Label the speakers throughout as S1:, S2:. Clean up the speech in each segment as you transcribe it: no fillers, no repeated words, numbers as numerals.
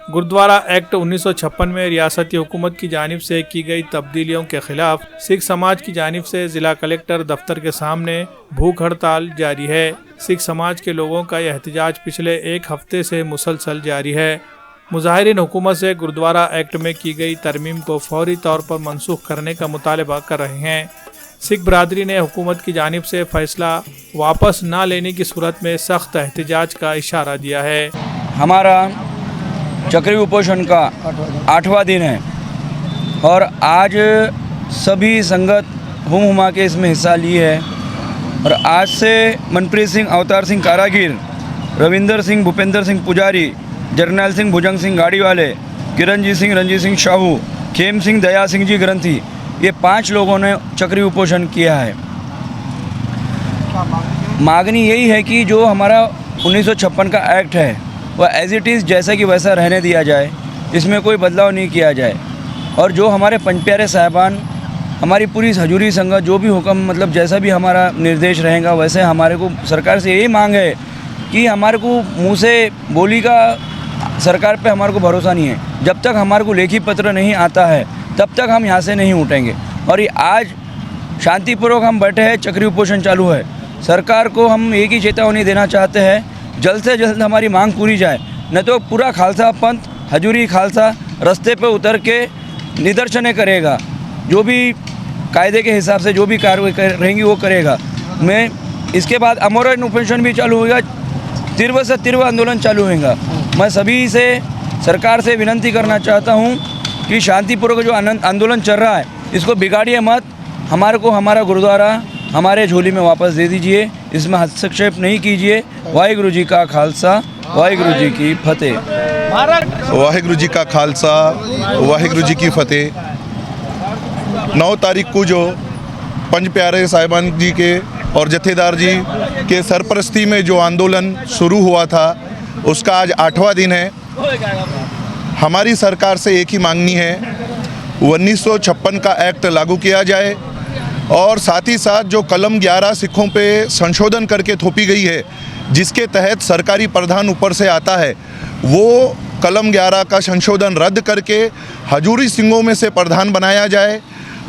S1: Gurdwara act 1956 में रियासती हुकूमत की जानिब से की गई तब्दीलियों के खिलाफ सिख समाज की जानिब से जिला कलेक्टर दफ्तर के सामने भूख हड़ताल जारी है। सिख समाज के लोगों का यह एहतजाज पिछले एक हफ्ते से मुसलसल जारी है। मुजाहिरीन हुकूमत से गुरुद्वारा एक्ट में की गई तरमीम को फौरी तौर पर मनसूख करने का मुतालबा कर रहे हैं। सिख बरादरी ने हुकूमत की जानिब से फैसला वापस न लेने की सूरत में सख्त एहतजाज का इशारा दिया है।
S2: हमारा चक्री उपोषण का 8वां दिन है और आज सभी संगत हुमा के इसमें हिस्सा ली है और आज से मनप्रीत सिंह, अवतार सिंह कारागिर, रविंदर सिंह, भूपेंद्र सिंह पुजारी, जरनैल सिंह, भुजंग सिंह गाड़ी वाले, किरणजीत सिंह, रंजीत सिंह शाहू, खेम सिंह, दया सिंह जी ग्रंथी, ये 5 लोगों ने चक्री उपोषण किया है। मांगनी यही है कि जो हमारा 1956 का एक्ट है वह एज इट इज़ जैसा कि वैसा रहने दिया जाए, इसमें कोई बदलाव नहीं किया जाए और जो हमारे पंच प्यारे साहिबान, हमारी पूरी हजूरी संगत जो भी हुक्म मतलब जैसा भी हमारा निर्देश रहेगा वैसे हमारे को सरकार से यही मांग है कि हमारे को मुँह से बोली का सरकार पे हमारे को भरोसा नहीं है। जब तक हमारे को लेखी पत्र नहीं आता है तब तक हम यहाँ से नहीं उठेंगे और ये आज शांतिपूर्वक हम बैठे हैं, चक्री उपोषण चालू है। सरकार को हम एक ही चेतावनी देना चाहते हैं, जल्द से जल्द हमारी मांग पूरी जाए, न तो पूरा खालसा पंथ, हजूरी खालसा रास्ते पे उतर के निदर्शनें करेगा, जो भी कायदे के हिसाब से जो भी कार्रवाई रहेंगी वो करेगा। मैं इसके बाद अमर उपोषण भी चालू होगा, तीव्र से तीव्र आंदोलन चालू होगा। मैं सभी से, सरकार से विनती करना चाहता हूँ कि शांतिपूर्वक जो आंदोलन चल रहा है इसको बिगाड़िए मत, हमारे को हमारा गुरुद्वारा हमारे झोली में वापस दे दीजिए, इसमें हस्तक्षेप नहीं कीजिए। वाहिगुरु जी का खालसा, वाहिगुरु जी की फतेह।
S3: वाहिगुरु जी का खालसा, वाहिगुरु जी की फतेह। 9 तारीख को जो पंच प्यारे साहिबान जी के और जथेदार जी के सरपरस्ती में जो आंदोलन शुरू हुआ था उसका आज 8वां दिन है। हमारी सरकार से एक ही मांगनी है, 1956 का एक्ट लागू किया जाए और साथ ही साथ जो कलम 11 सिखों पे संशोधन करके थोपी गई है, जिसके तहत सरकारी प्रधान ऊपर से आता है, वो कलम 11 का संशोधन रद्द करके हजूरी सिंहों में से प्रधान बनाया जाए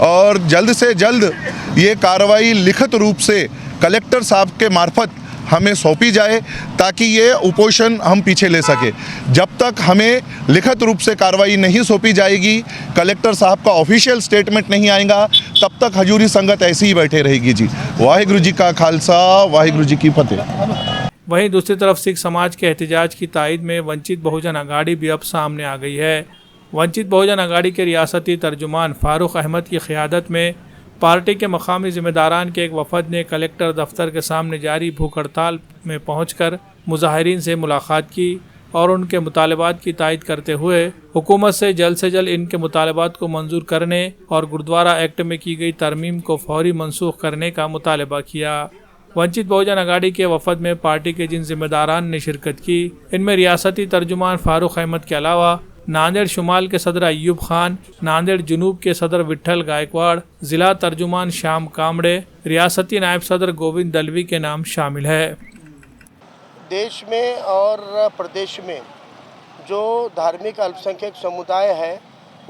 S3: और जल्द से जल्द ये कार्रवाई लिखित रूप से कलेक्टर साहब के मार्फत हमें सौंपी जाए ताकि ये उपोषण हम पीछे ले सके। जब तक हमें लिखित रूप से कार्रवाई नहीं सौंपी जाएगी, कलेक्टर साहब का ऑफिशियल स्टेटमेंट नहीं आएगा, तब तक हजूरी संगत ऐसी ही बैठे रहेगी जी। वाहिगुरु जी का खालसा, वाहिगुरु जी की फतेह।
S1: वहीं दूसरी तरफ सिख समाज के एहतजाज की तायद में वंचित बहुजन अघाड़ी भी अब सामने आ गई है। वंचित बहुजन अघाड़ी के रियासती तर्जुमान फारूक अहमद की क़यादत में पार्टी के मकामी ज़िम्मेदारान के एक वफद ने कलेक्टर दफ्तर के सामने जारी भूख हड़ताल में पहुंचकर मुजाहिरीन से मुलाकात की और उनके मुतालबात की तायद करते हुए हुकूमत से जल्द इनके मुतालबात को मंजूर करने और गुरुद्वारा एक्ट में की गई तरमीम को फौरी मनसूख करने का मुतालबा किया। वंचित बहुजन अघाड़ी के वफद में पार्टी के जिन जिम्मेदारान ने शिरकत की, इनमें रियासती तर्जुमान फारूक अहमद के अलावा नांदेड़ शुमाल के सदर अय्यूब खान, नांदेड़ जुनूब के सदर विट्ठल गायकवाड़, जिला तर्जुमान श्याम कामड़े, रियासती नायब सदर गोविंद दलवी के नाम शामिल है।
S4: देश में और प्रदेश में जो धार्मिक अल्पसंख्यक समुदाय है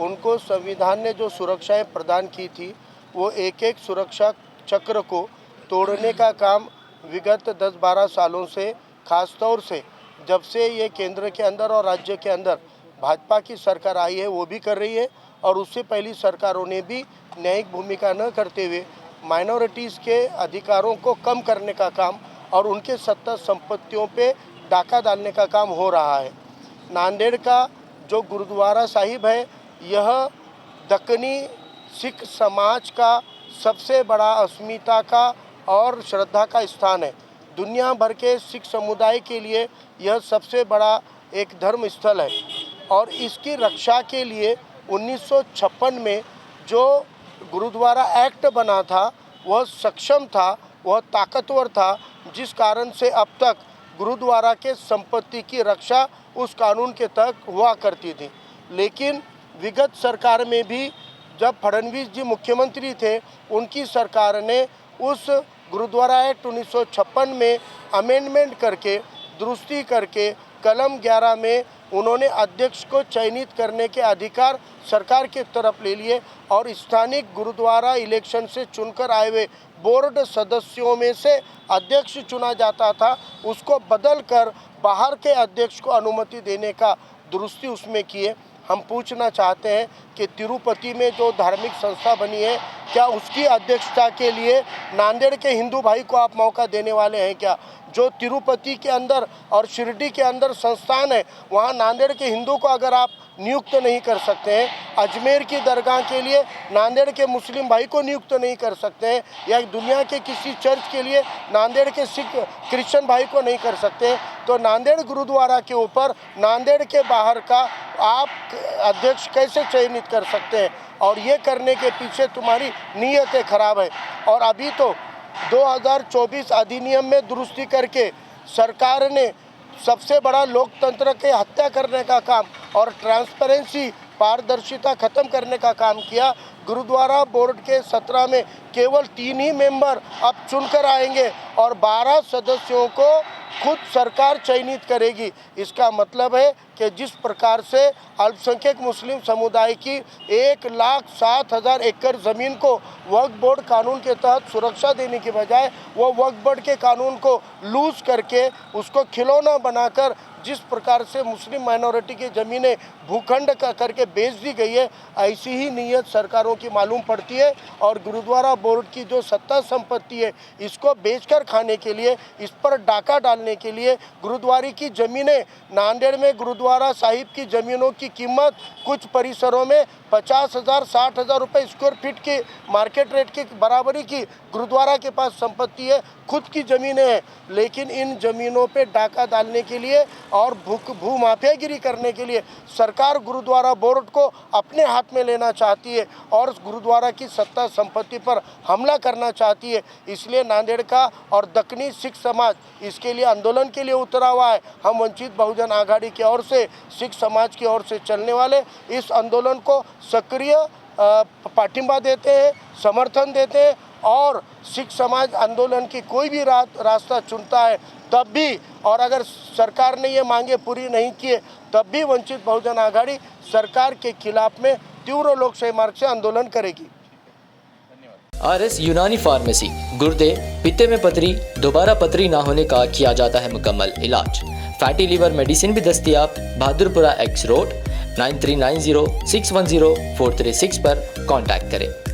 S4: उनको संविधान ने जो सुरक्षाएं प्रदान की थी वो एक एक सुरक्षा चक्र को तोड़ने का काम विगत 10-12 सालों से, खास तौर से जब से ये केंद्र के अंदर और राज्य के अंदर भाजपा की सरकार आई है वो भी कर रही है और उससे पहली सरकारों ने भी न्यायिक भूमिका न करते हुए माइनॉरिटीज़ के अधिकारों को कम करने का काम और उनके सत्ता संपत्तियों पे डाका डालने का काम हो रहा है। नांदेड़ का जो गुरुद्वारा साहिब है, यह दक्कनी सिख समाज का सबसे बड़ा अस्मिता का और श्रद्धा का स्थान है। दुनिया भर के सिख समुदाय के लिए यह सबसे बड़ा एक धर्म स्थल है और इसकी रक्षा के लिए 1956 में जो गुरुद्वारा एक्ट बना था वह सक्षम था, वह ताकतवर था, जिस कारण से अब तक गुरुद्वारा के संपत्ति की रक्षा उस कानून के तहत हुआ करती थी। लेकिन विगत सरकार में भी जब फडणवीस जी मुख्यमंत्री थे, उनकी सरकार ने उस गुरुद्वारा एक्ट 1956 में अमेंडमेंट करके, दुरुस्ती करके कलम 11 में उन्होंने अध्यक्ष को चयनित करने के अधिकार सरकार की तरफ ले लिए और स्थानीय गुरुद्वारा इलेक्शन से चुनकर आए हुए बोर्ड सदस्यों में से अध्यक्ष चुना जाता था, उसको बदल कर बाहर के अध्यक्ष को अनुमति देने का दुरुस्ती उसमें किए। हम पूछना चाहते हैं कि तिरुपति में जो धार्मिक संस्था बनी है, क्या उसकी अध्यक्षता के लिए नांदेड़ के हिंदू भाई को आप मौका देने वाले हैं क्या? जो तिरुपति के अंदर और शिरडी के अंदर संस्थान है, वहाँ नांदेड़ के हिंदू को अगर आप नियुक्त नहीं कर सकते हैं, अजमेर की दरगाह के लिए नांदेड़ के मुस्लिम भाई को नियुक्त नहीं कर सकते हैं, या दुनिया के किसी चर्च के लिए नांदेड़ के सिख क्रिश्चियन भाई को नहीं कर सकते हैं, तो नांदेड़ गुरुद्वारा के ऊपर नांदेड़ के बाहर का आप अध्यक्ष कैसे चयनित कर सकते हैं? और ये करने के पीछे तुम्हारी नीयतें खराब है। और अभी तो 2024 अधिनियम में दुरुस्ती करके सरकार ने सबसे बड़ा लोकतंत्र के हत्या करने का काम और ट्रांसपेरेंसी पारदर्शिता खत्म करने का काम किया। गुरुद्वारा बोर्ड के 17 में केवल 3 ही मेंबर अब चुनकर आएंगे और 12 सदस्यों को खुद सरकार चयनित करेगी। इसका मतलब है कि जिस प्रकार से अल्पसंख्यक मुस्लिम समुदाय की 1,07,000 एकड़ ज़मीन को वक्फ बोर्ड कानून के तहत सुरक्षा देने की बजाय वो वक्फ बोर्ड के कानून को लूज करके उसको खिलौना बनाकर जिस प्रकार से मुस्लिम माइनॉरिटी की ज़मीनें भूखंड करके बेच दी गई है, ऐसी ही नीयत सरकारों की मालूम पड़ती है। और गुरुद्वारा बोर्ड की जो सत्ता संपत्ति है, इसको बेचकर खाने के लिए, इस पर डाका डालने के लिए गुरुद्वारे की ज़मीनें, नांदेड़ में गुरुद्वारा साहिब की ज़मीनों की कीमत कुछ परिसरों में 50,000 60,000 रुपये स्क्वायर फीट की मार्केट रेट की बराबरी की गुरुद्वारा के पास संपत्ति है, खुद की ज़मीनें हैं। लेकिन इन ज़मीनों पे डाका डालने के लिए और भू माफियागिरी करने के लिए सरकार गुरुद्वारा बोर्ड को अपने हाथ में लेना चाहती है और गुरुद्वारा की सत्ता संपत्ति पर हमला करना चाहती है। इसलिए नांदेड़ का और दक्कनी सिख समाज इसके लिए आंदोलन के लिए उतरा हुआ है। हम वंचित बहुजन आघाड़ी की ओर से, सिख समाज की ओर से चलने वाले इस आंदोलन को सक्रिय पाठिंबा देते हैं, समर्थन देते हैं और सिख समाज आंदोलन की कोई भी रास्ता चुनता है तब भी, और अगर सरकार ने ये मांगे पूरी नहीं किए तब भी वंचित बहुजन आघाड़ी सरकार के खिलाफ में तीव्र लोकशाही मार्ग से आंदोलन करेगी।
S5: RS यूनानी फार्मेसी, गुर्दे, पित्ते में पथरी, दोबारा पथरी ना होने का किया जाता है मुकम्मल इलाज। फैटी लीवर मेडिसिन भी दस्तियाब। बहादुरपुरा X रोड 9390610436 पर कांटेक्ट करें।